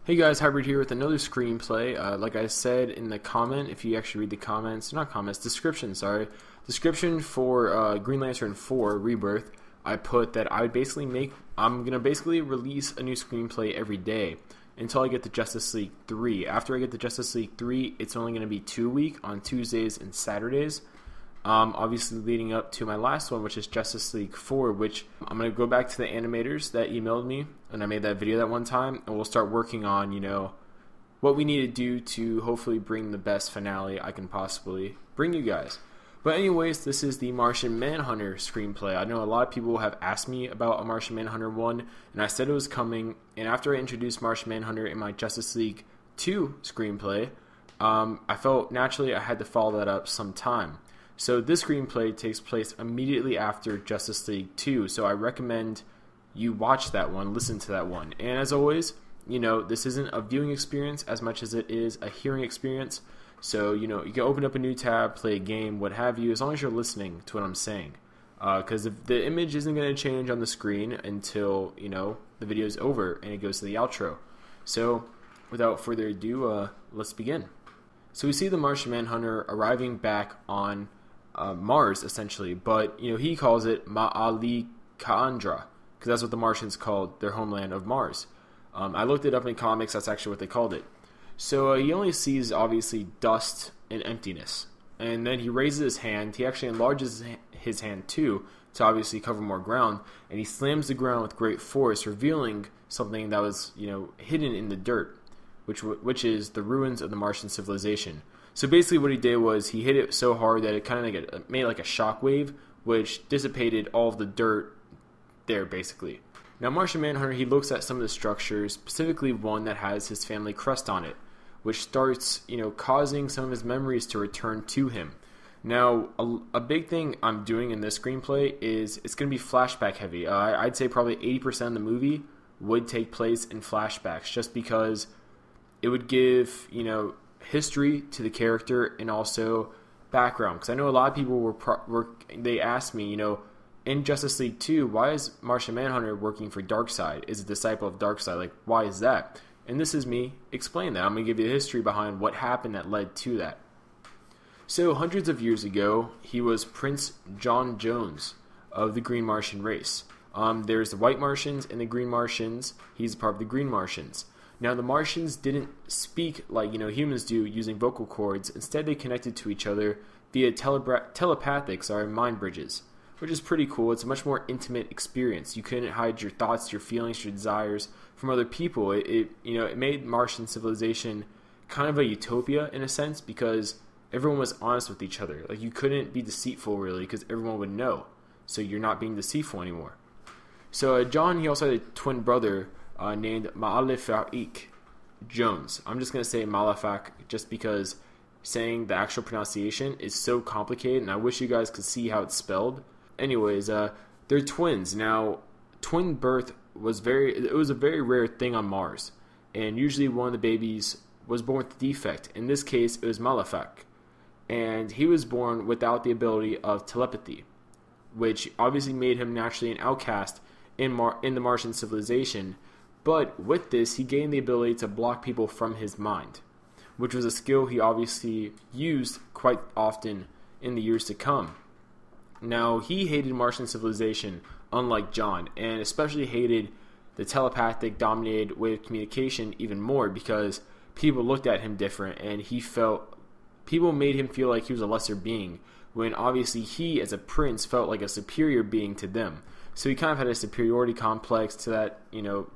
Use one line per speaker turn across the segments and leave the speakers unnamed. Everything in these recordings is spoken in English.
Hey guys, Hybrid here with another screenplay. Like I said in the comment, if you actually read the comments, not comments, description, sorry. Description for Green Lantern 4 Rebirth, I put that I'm going to basically release a new screenplay every day until I get to Justice League 3. After I get to Justice League 3, it's only going to be 2 week on Tuesdays and Saturdays. Obviously leading up to my last one, which is Justice League 4, which I'm going to go back to the animators that emailed me, and I made that video that one time, and we'll start working on, what we need to do to hopefully bring the best finale I can possibly bring you guys. But anyways, this is the Martian Manhunter screenplay. I know a lot of people have asked me about a Martian Manhunter 1, and I said it was coming, and after I introduced Martian Manhunter in my Justice League 2 screenplay, I felt naturally I had to follow that up sometime. So this screenplay takes place immediately after Justice League 2, so I recommend you watch that one, listen to that one. And as always, this isn't a viewing experience as much as it is a hearing experience. So, you can open up a new tab, play a game, what have you, as long as you're listening to what I'm saying. Because the image isn't going to change on the screen until, the video is over and it goes to the outro. So, without further ado, let's begin. So we see the Martian Manhunter arriving back on Mars, essentially, but he calls it Malefic, because that's what the Martians called their homeland of Mars. I looked it up in comics, that's actually what they called it. So he only sees, obviously, dust and emptiness, and then he raises his hand. He actually enlarges his hand too, to obviously cover more ground, and he slams the ground with great force, revealing something that was hidden in the dirt, which is the ruins of the Martian civilization. So basically what he did was he hit it so hard that it kind of made like a shockwave, which dissipated all of the dirt there, basically. Now Martian Manhunter, he looks at some of the structures, specifically one that has his family crest on it, which starts, causing some of his memories to return to him. Now, a big thing I'm doing in this screenplay is it's going to be flashback heavy. I'd say probably 80% of the movie would take place in flashbacks, just because it would give, history to the character and also background. Because I know a lot of people they asked me, in Justice League 2, why is Martian Manhunter working for Darkseid? Is a disciple of Darkseid? Like, why is that? And this is me explaining that. I'm going to give you the history behind what happened that led to that. So, hundreds of years ago, he was Prince John Jones of the Green Martian race. There's the White Martians and the Green Martians. He's part of the Green Martians. Now, the Martians didn't speak like, humans do using vocal cords. Instead, they connected to each other via telepathic mind bridges, which is pretty cool. It's a much more intimate experience. You couldn't hide your thoughts, your feelings, your desires from other people. It made Martian civilization kind of a utopia in a sense, because everyone was honest with each other. Like, you couldn't be deceitful really, because everyone would know. So you're not being deceitful anymore. So John, he also had a twin brother named Malefic Jones. I'm just going to say Malefic just because saying the actual pronunciation is so complicated, and I wish you guys could see how it's spelled. Anyways, they're twins. Now, twin birth was a very rare thing on Mars, and usually one of the babies was born with a defect. In this case, it was Malefic, and he was born without the ability of telepathy, which obviously made him naturally an outcast in the Martian civilization. But with this, he gained the ability to block people from his mind, which was a skill he obviously used quite often in the years to come. Now, he hated Martian civilization, unlike John, and especially hated the telepathic dominated way of communication even more, because people looked at him different, and people made him feel like he was a lesser being, when obviously he, as a prince, felt like a superior being to them. So he kind of had a superiority complex to that,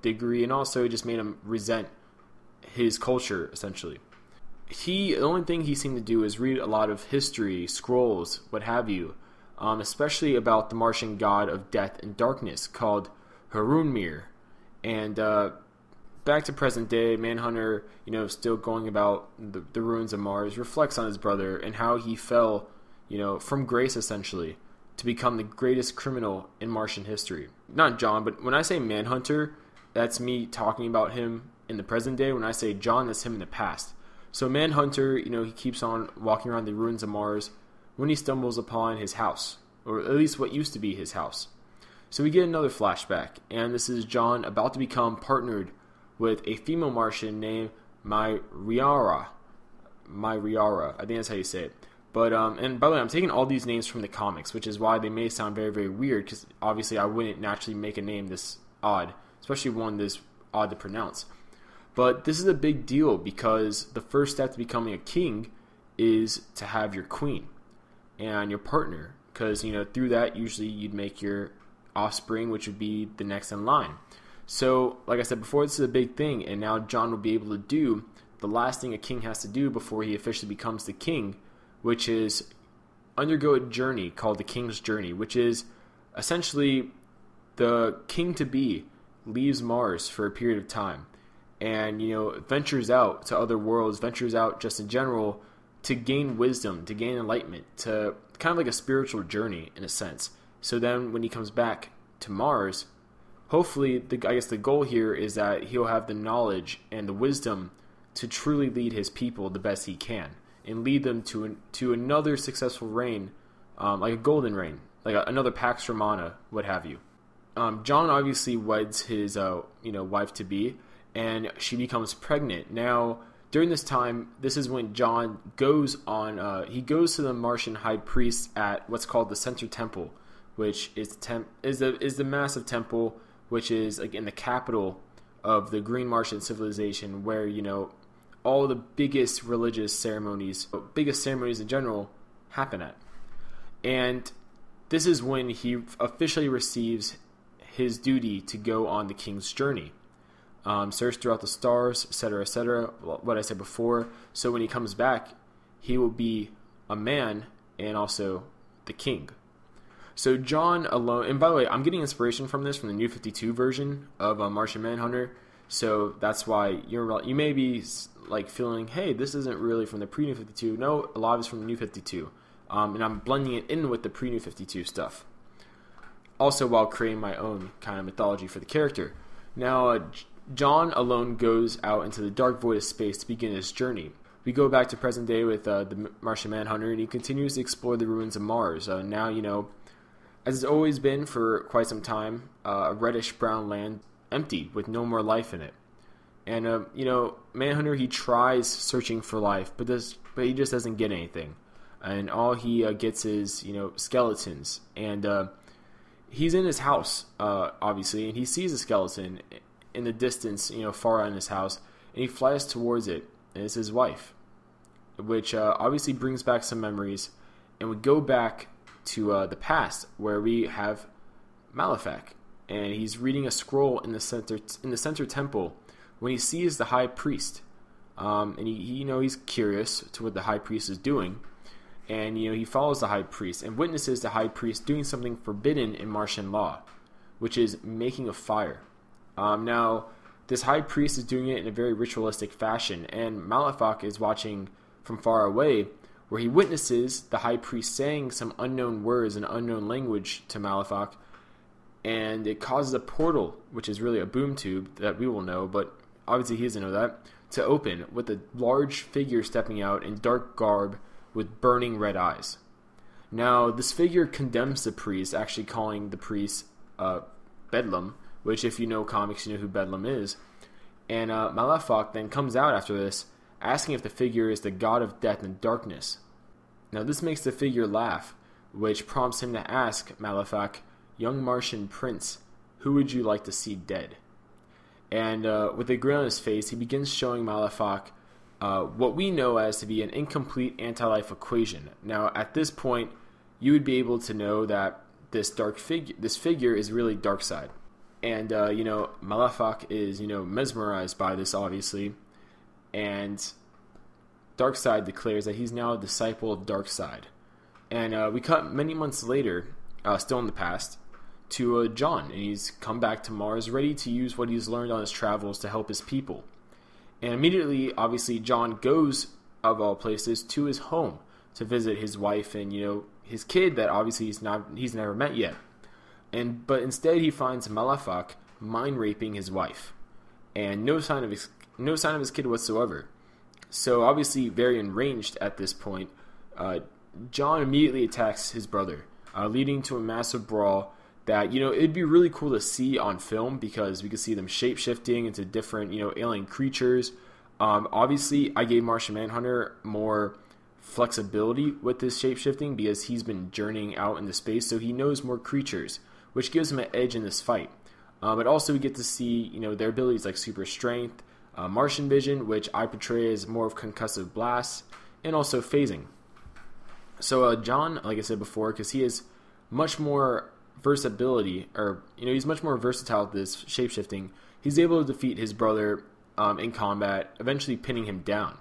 degree, and also it just made him resent his culture, essentially. The only thing he seemed to do is read a lot of history, scrolls, what have you, especially about the Martian god of death and darkness called Harunmir. And back to present day, Manhunter, still going about the ruins of Mars, reflects on his brother and how he fell, from grace, essentially, to become the greatest criminal in Martian history. Not John, but when I say Manhunter, that's me talking about him in the present day. When I say John, that's him in the past. So Manhunter, he keeps on walking around the ruins of Mars when he stumbles upon his house, or at least what used to be his house. So we get another flashback, and this is John about to become partnered with a female Martian named Myriara. I think that's how you say it. But and by the way, I'm taking all these names from the comics, which is why they may sound very, very weird, because obviously I wouldn't naturally make a name this odd, especially one this odd to pronounce. But this is a big deal because the first step to becoming a king is to have your queen and your partner, because through that usually you'd make your offspring, which would be the next in line. So like I said before, this is a big thing, and now John will be able to do the last thing a king has to do before he officially becomes the king, which is undergo a journey called the King's Journey, which is essentially the king-to-be leaves Mars for a period of time and, ventures out to other worlds, ventures out just in general to gain wisdom, to gain enlightenment, to kind of like a spiritual journey in a sense. So then when he comes back to Mars, hopefully, I guess the goal here is that he'll have the knowledge and the wisdom to truly lead his people the best he can, and lead them to another successful reign, like a golden reign, like another Pax Romana, what have you. John obviously weds his wife-to-be, and she becomes pregnant. Now, during this time, this is when John goes on. He goes to the Martian high priest at what's called the Center Temple, which is the massive temple, which is like in the capital of the Green Martian civilization, where all the biggest religious ceremonies, biggest ceremonies in general, happen at. And this is when he officially receives his duty to go on the King's Journey. Search throughout the stars, etc., what I said before. So when he comes back, he will be a man and also the king. So John alone, and by the way, I'm getting inspiration from this from the New 52 version of Martian Manhunter. So that's why you may be like feeling, hey, this isn't really from the pre-New 52. No, a lot of it's from the New 52. And I'm blending it in with the pre-New 52 stuff. Also while creating my own kind of mythology for the character. Now, John alone goes out into the dark void of space to begin his journey. We go back to present day with the Martian Manhunter, and he continues to explore the ruins of Mars. Now, as it's always been for quite some time, a reddish-brown land empty with no more life in it. And, Manhunter, he tries searching for life, but he just doesn't get anything. And all he gets is, skeletons. And he's in his house, obviously, and he sees a skeleton in the distance, far out in his house, and he flies towards it, and it's his wife, which obviously brings back some memories. And we go back to the past, where we have Malefic, and he's reading a scroll in the center temple when he sees the high priest, and he's curious to what the high priest is doing, and he follows the high priest and witnesses the high priest doing something forbidden in Martian law, which is making a fire. Now, this high priest is doing it in a very ritualistic fashion, and Malefic is watching from far away, where he witnesses the high priest saying some unknown words in unknown language to Malefic, and it causes a portal, which is really a boom tube that we will know, but obviously he doesn't know that, to open with a large figure stepping out in dark garb with burning red eyes. Now, this figure condemns the priest, actually calling the priest Bedlam, which if you know comics, you know who Bedlam is. And Malefic then comes out after this, asking if the figure is the god of death and darkness. Now, this makes the figure laugh, which prompts him to ask Malefic, "Young Martian prince, who would you like to see dead?" And with a grin on his face, he begins showing Malefic what we know as to be an incomplete anti-life equation. Now, at this point, you would be able to know that this figure is really Darkseid. And, Malefic is, mesmerized by this, obviously. And Darkseid declares that he's now a disciple of Darkseid. And we cut many months later, still in the past, to John. And he's come back to Mars, ready to use what he's learned on his travels to help his people. And immediately, obviously, John goes, of all places, to his home to visit his wife and, his kid that obviously he's never met yet. But instead he finds Malefic mind raping his wife, and no sign of his kid whatsoever. So obviously very enraged at this point, John immediately attacks his brother, leading to a massive brawl that, it'd be really cool to see on film, because we could see them shape-shifting into different, alien creatures. Obviously, I gave Martian Manhunter more flexibility with this shape-shifting because he's been journeying out into space, so he knows more creatures, which gives him an edge in this fight. But also we get to see, their abilities like super strength, Martian vision, which I portray as more of concussive blasts, and also phasing. So John, like I said before, because he has much more versatility, or he's much more versatile with this shapeshifting, he's able to defeat his brother in combat, eventually pinning him down.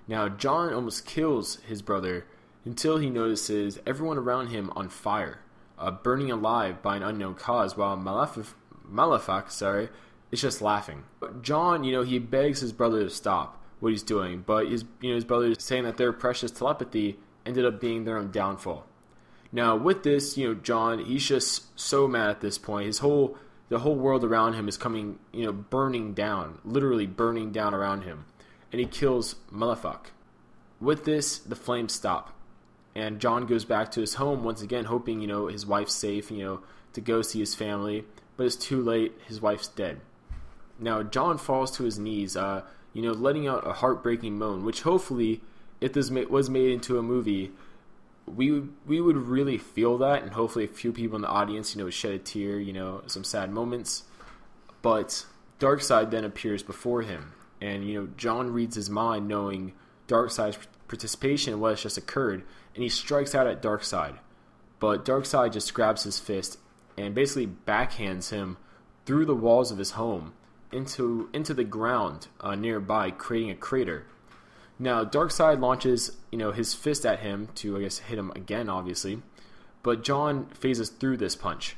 Now John almost kills his brother until he notices everyone around him on fire, burning alive by an unknown cause, while Malefic is just laughing. John, he begs his brother to stop what he's doing, but his brother is saying that their precious telepathy ended up being their own downfall. Now with this, John, he's just so mad at this point. The whole world around him is coming, burning down, literally burning down around him, and he kills Malefic. With this, the flames stop, and John goes back to his home once again, hoping, his wife's safe, to go see his family, but it's too late. His wife's dead. Now John falls to his knees, letting out a heartbreaking moan, which hopefully, if this was made into a movie, we would really feel that, and hopefully a few people in the audience, shed a tear, some sad moments. But Darkseid then appears before him, and John reads his mind, knowing Darkseid's participation in what has just occurred, and he strikes out at Darkseid. But Darkseid just grabs his fist and basically backhands him through the walls of his home into the ground nearby, creating a crater. Now Darkseid launches, his fist at him to, I guess, hit him again, obviously, but John phases through this punch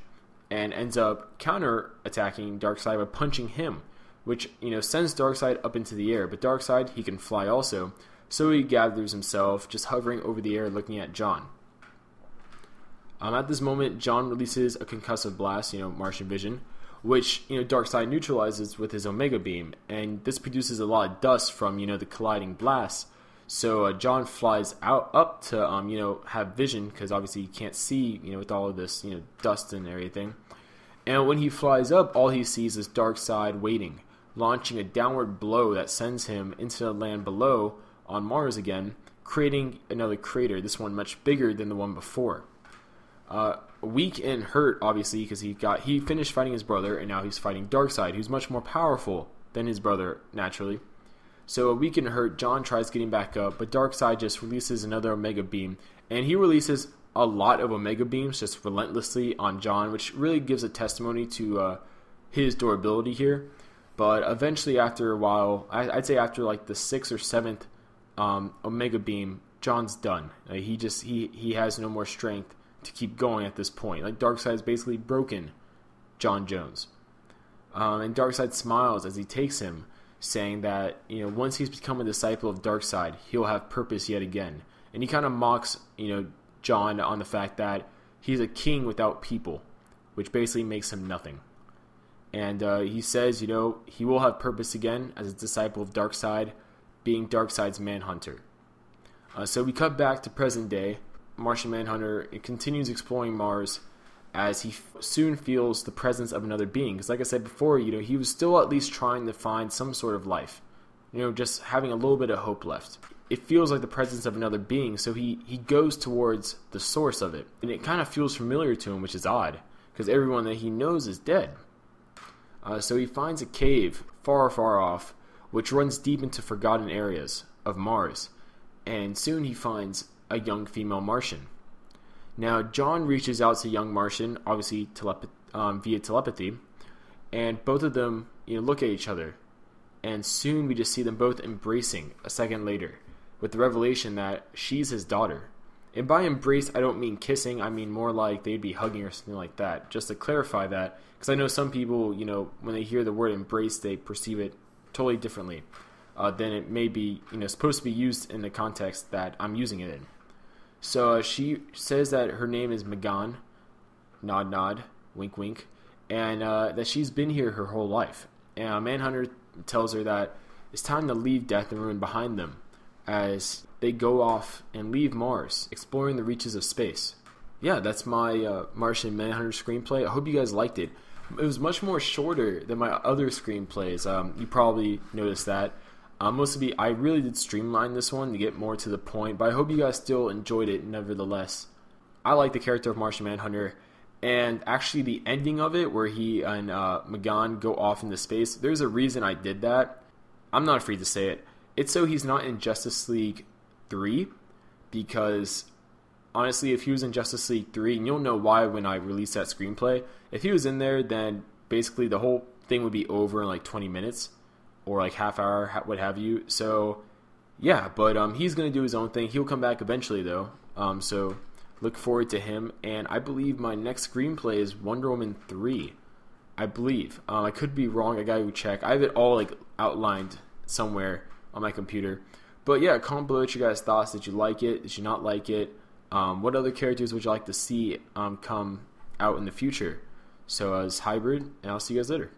and ends up counter-attacking Darkseid by punching him, which, sends Darkseid up into the air. But Darkseid, he can fly also, so he gathers himself, just hovering over the air looking at John. At this moment, John releases a concussive blast, Martian vision, which, Darkseid neutralizes with his Omega Beam, and this produces a lot of dust from, the colliding blast. So John flies up to, have vision, because obviously he can't see, with all of this, dust and everything. And when he flies up, all he sees is Darkseid waiting, launching a downward blow that sends him into the land below on Mars again, creating another crater, this one much bigger than the one before. Weak and hurt, obviously, because he finished fighting his brother, and now he's fighting Darkseid, who's much more powerful than his brother, naturally. So weak and hurt, John tries getting back up, but Darkseid just releases another Omega Beam, and he releases a lot of Omega Beams just relentlessly on John, which really gives a testimony to his durability here. But eventually, after a while, I'd say after like the 6th or 7th Omega Beam, John's done. He has no more strength to keep going at this point. Like, Darkseid's basically broken John Jones. And Darkseid smiles as he takes him, saying that, once he's become a disciple of Darkseid, he'll have purpose yet again. And he kind of mocks, John on the fact that he's a king without people, which basically makes him nothing. And he says, he will have purpose again as a disciple of Darkseid, being Darkseid's Manhunter. So we cut back to present day. Martian Manhunter continues exploring Mars as he soon feels the presence of another being. Because like I said before, he was still at least trying to find some sort of life. Just having a little bit of hope left. It feels like the presence of another being, so he goes towards the source of it. And it kind of feels familiar to him, which is odd, because everyone that he knows is dead. So he finds a cave far, far off, which runs deep into forgotten areas of Mars. And soon he finds a young female Martian. Now John reaches out to young Martian, obviously via telepathy, and both of them look at each other, and soon we just see them both embracing a second later, with the revelation that she's his daughter. And by embrace, I don't mean kissing, I mean more like they'd be hugging or something like that, just to clarify that, because I know some people, when they hear the word embrace, they perceive it totally differently than it may be supposed to be used in the context that I'm using it in. So she says that her name is Megan, nod nod, wink wink, and that she's been here her whole life. And Manhunter tells her that it's time to leave death and ruin behind them as they go off and leave Mars, exploring the reaches of space. yeah, that's my Martian Manhunter screenplay. I hope you guys liked it. It was much more shorter than my other screenplays. You probably noticed that. I really did streamline this one to get more to the point, but I hope you guys still enjoyed it nevertheless. I like the character of Martian Manhunter, and actually the ending of it, where he and Magan go off into space, there's a reason I did that. I'm not afraid to say it. It's so he's not in Justice League 3, because honestly, if he was in Justice League 3, and you'll know why when I release that screenplay, if he was in there, then basically the whole thing would be over in like 20 minutes, or like half hour, what have you. So, yeah, but he's going to do his own thing. He'll come back eventually, though. So, look forward to him. And I believe my next screenplay is Wonder Woman 3. I believe. I could be wrong. I got to check. I have it all like outlined somewhere on my computer. But yeah, comment below what you guys thought. Did you like it? Did you not like it? What other characters would you like to see come out in the future? So, it's Hybrid, and I'll see you guys later.